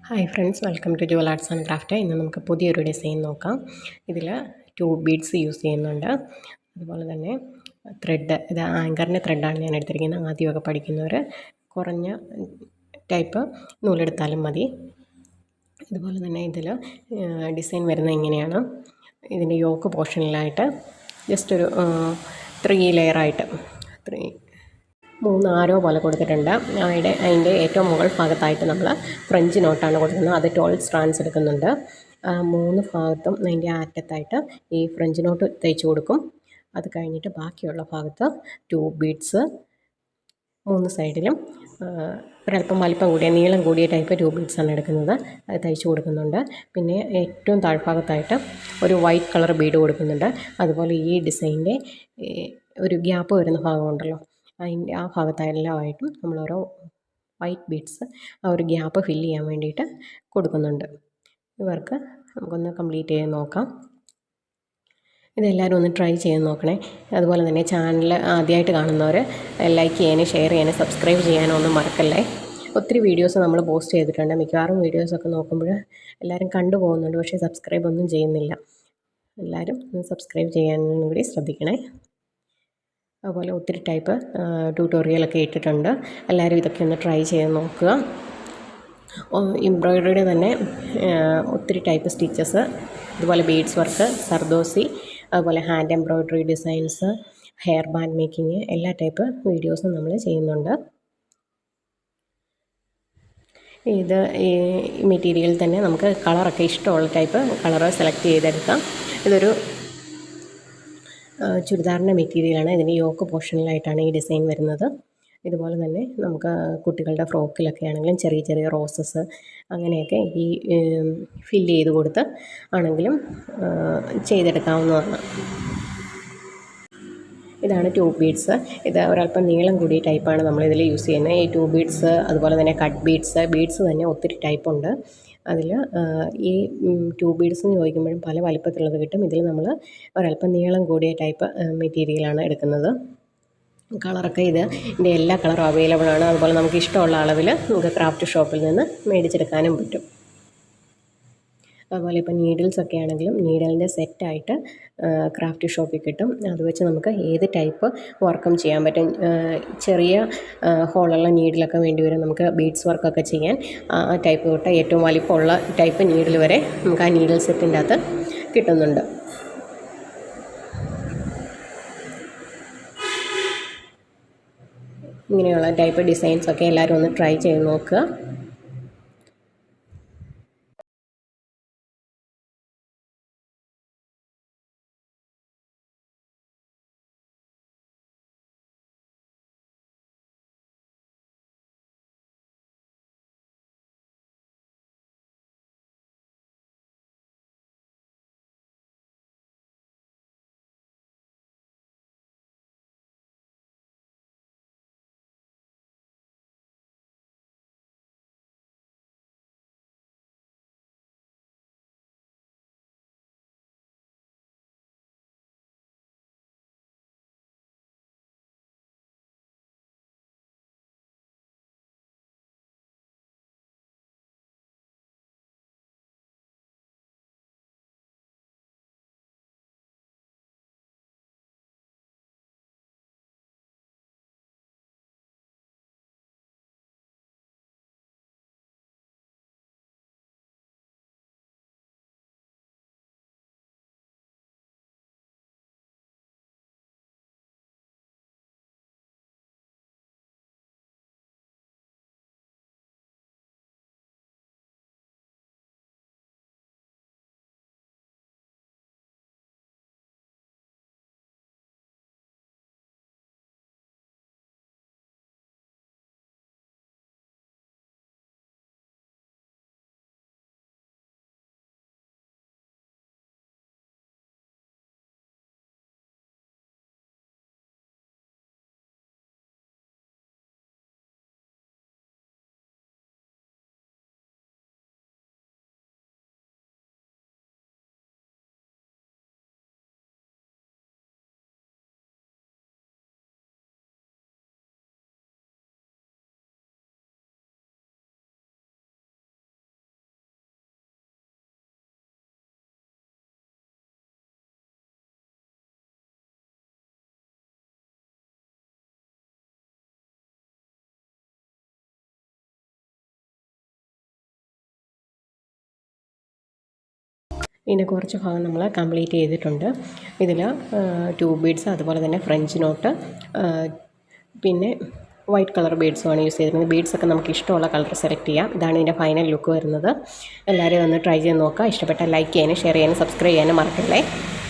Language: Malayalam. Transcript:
Hi friends, welcome to jewel arts and craft. ഇന്ന് നമുക്ക് പുതിയൊരു ഡിസൈൻ നോക്കാം. ഇതിൽ ബീഡ്സ് യൂസ് ചെയ്യുന്നുണ്ട്. അതുപോലെ തന്നെ ഇത് ആങ്കറിൻ്റെ ത്രെഡാണ് ഞാൻ എടുത്തിരിക്കുന്നത്. ആദ്യമൊക്കെ പഠിക്കുന്നവർ കുറഞ്ഞ ടൈപ്പ് നൂലെടുത്താലും മതി. ഇതുപോലെ തന്നെ ഇതിൽ ഡിസൈൻ വരുന്നത് ഇങ്ങനെയാണ്. ഇതിൻ്റെ യോക്ക് പോർഷനിലായിട്ട് ജസ്റ്റ് ഒരു 3 ലെയറായിട്ട് 3 ആരോ പോലെ കൊടുത്തിട്ടുണ്ട്. അതിൻ്റെ ഏറ്റവും മുകൾ ഭാഗത്തായിട്ട് നമ്മൾ ഫ്രഞ്ച് നോട്ടാണ് കൊടുക്കുന്നത്. അത് 12 സ്ട്രാൻഡ്സ് എടുക്കുന്നുണ്ട്. 3 ഭാഗത്തും അതിൻ്റെ അറ്റത്തായിട്ട് ഈ ഫ്രഞ്ച് നോട്ട് തയ്ച്ച് കൊടുക്കും. അത് കഴിഞ്ഞിട്ട് ബാക്കിയുള്ള ഭാഗത്ത് 2 ബീഡ്സ് 3 സൈഡിലും ഒരല്പം വലിപ്പം കൂടിയ നീളം കൂടിയ ടൈപ്പ് 2 ബീഡ്സാണ് എടുക്കുന്നത്. അത് തയ്ച്ച് കൊടുക്കുന്നുണ്ട്. പിന്നെ ഏറ്റവും താഴ്ഭാഗത്തായിട്ട് ഒരു വൈറ്റ് കളർ ബീഡ് കൊടുക്കുന്നുണ്ട്. അതുപോലെ ഈ ഡിസൈനിൻ്റെ ഒരു ഗ്യാപ്പ് വരുന്ന ഭാഗമുണ്ടല്ലോ, അതിൻ്റെ ആ ഭാഗത്തെല്ലാമായിട്ടും നമ്മളോരോ വൈറ്റ് ബീഡ്സ് ആ ഒരു ഗ്യാപ്പ് ഫില്ല് ചെയ്യാൻ വേണ്ടിയിട്ട് കൊടുക്കുന്നുണ്ട്. ഇവർക്ക് നമുക്കൊന്ന് കംപ്ലീറ്റ് ചെയ്ത് നോക്കാം. ഇതെല്ലാവരും ഒന്ന് ട്രൈ ചെയ്ത് നോക്കണേ. അതുപോലെ തന്നെ ചാനൽ ആദ്യമായിട്ട് കാണുന്നവർ ലൈക്ക് ചെയ്യാനും ഷെയർ ചെയ്യാനും സബ്സ്ക്രൈബ് ചെയ്യാനും ഒന്നും മറക്കല്ലേ. ഒത്തിരി വീഡിയോസ് നമ്മൾ പോസ്റ്റ് ചെയ്തിട്ടുണ്ട്. മിക്കവാറും വീഡിയോസൊക്കെ നോക്കുമ്പോൾ എല്ലാവരും കണ്ടു പോകുന്നുണ്ട്, പക്ഷേ സബ്സ്ക്രൈബ് ഒന്നും ചെയ്യുന്നില്ല. എല്ലാവരും സബ്സ്ക്രൈബ് ചെയ്യാനും കൂടി ശ്രദ്ധിക്കണേ. അതുപോലെ ഒത്തിരി ടൈപ്പ് ട്യൂട്ടോറിയലൊക്കെ ഇട്ടിട്ടുണ്ട്. എല്ലാവരും ഇതൊക്കെ ഒന്ന് ട്രൈ ചെയ്ത് നോക്കുക. എംബ്രോയ്ഡറിയുടെ തന്നെ ഒത്തിരി ടൈപ്പ് സ്റ്റിച്ചസ്, അതുപോലെ ബീഡ്സ് വർക്ക്, സർദോസി, അതുപോലെ hand embroidery designs, hair band making, എല്ലാ ടൈപ്പ് വീഡിയോസും നമ്മൾ ചെയ്യുന്നുണ്ട്. ഇത് ഈ മെറ്റീരിയൽ തന്നെ നമുക്ക് കളറൊക്കെ ഇഷ്ടമുള്ള ടൈപ്പ് കളറ് സെലക്ട് ചെയ്തെടുക്കാം. ഇതൊരു ചുരിദാറിൻ്റെ മെറ്റീരിയലാണ്. ഇതിൻ്റെ യോക്ക് പോർഷനിലായിട്ടാണ് ഈ ഡിസൈൻ വരുന്നത്. ഇതുപോലെ തന്നെ നമുക്ക് കുട്ടികളുടെ ഫ്രോക്കിലൊക്കെ ആണെങ്കിലും ചെറിയ ചെറിയ റോസസ് അങ്ങനെയൊക്കെ ഈ ഫില്ല് ചെയ്ത് കൊടുത്ത് ആണെങ്കിലും ചെയ്തെടുക്കാവുന്നതാണ്. ഇതാണ് 2 ബീഡ്സ്. ഇത് ഒരല്പം നീളം കൂടിയ ടൈപ്പാണ് നമ്മളിതിൽ യൂസ് ചെയ്യുന്നത്. ഈ 2 ബീഡ്സ്, അതുപോലെ തന്നെ കട്ട് ബീഡ്സ് തന്നെ ഒത്തിരി ടൈപ്പുണ്ട്. അതിൽ ഈ 2 ബീഡ്സ് എന്ന് ചോദിക്കുമ്പോഴും പല വലിപ്പത്തിലുള്ളത് കിട്ടും. ഇതിൽ നമ്മൾ ഒരല്പം നീളം കൂടിയ ടൈപ്പ് മെറ്റീരിയലാണ് എടുക്കുന്നത്. കളറൊക്കെ ഇതിൻ്റെ എല്ലാ കളറും അവൈലബിളാണ്. അതുപോലെ നമുക്ക് ഇഷ്ടമുള്ള അളവിൽ നമുക്ക് ക്രാഫ്റ്റ് ഷോപ്പിൽ നിന്ന് മേടിച്ചെടുക്കാനും പറ്റും. അതുപോലെ ഇപ്പോൾ നീഡിൽസൊക്കെ ആണെങ്കിലും നീഡലിൻ്റെ സെറ്റായിട്ട് ക്രാഫ്റ്റ് ഷോപ്പിൽ കിട്ടും. അത് വെച്ച് നമുക്ക് ഏത് ടൈപ്പ് വർക്കും ചെയ്യാൻ പറ്റും. ചെറിയ ഹോളുള്ള നീഡിലൊക്കെ വേണ്ടി വരും നമുക്ക് ബീഡ്സ് വർക്കൊക്കെ ചെയ്യാൻ. ആ ടൈപ്പ് തൊട്ട് ഏറ്റവും വലിപ്പമുള്ള ടൈപ്പ് നീഡിൽ വരെ നമുക്ക് ആ നീഡിൽ സെറ്റിൻ്റെ അകത്ത് കിട്ടുന്നുണ്ട്. ഇങ്ങനെയുള്ള ടൈപ്പ് ഡിസൈൻസൊക്കെ എല്ലാവരും ഒന്ന് ട്രൈ ചെയ്ത് നോക്കുക. ഇതിൻ്റെ കുറച്ച് ഭാഗം നമ്മൾ കംപ്ലീറ്റ് ചെയ്തിട്ടുണ്ട്. ഇതിൽ ട്യൂബ് ബീഡ്സ്, അതുപോലെ തന്നെ ഫ്രഞ്ച് നോട്ട്, പിന്നെ വൈറ്റ് കളർ ബീഡ്സുമാണ് യൂസ് ചെയ്തിരുന്നത്. ബീഡ്സൊക്കെ നമുക്ക് ഇഷ്ടമുള്ള കളർ സെലക്ട് ചെയ്യാം. ഇതാണ് ഇതിൻ്റെ ഫൈനൽ ലുക്ക് വരുന്നത്. എല്ലാവരും ഒന്ന് ട്രൈ ചെയ്ത് നോക്കുക. ഇഷ്ടപ്പെട്ടാൽ ലൈക്ക് ചെയ്യാനും ഷെയർ ചെയ്യാനും സബ്സ്ക്രൈബ് ചെയ്യാനും മറക്കല്ലേ.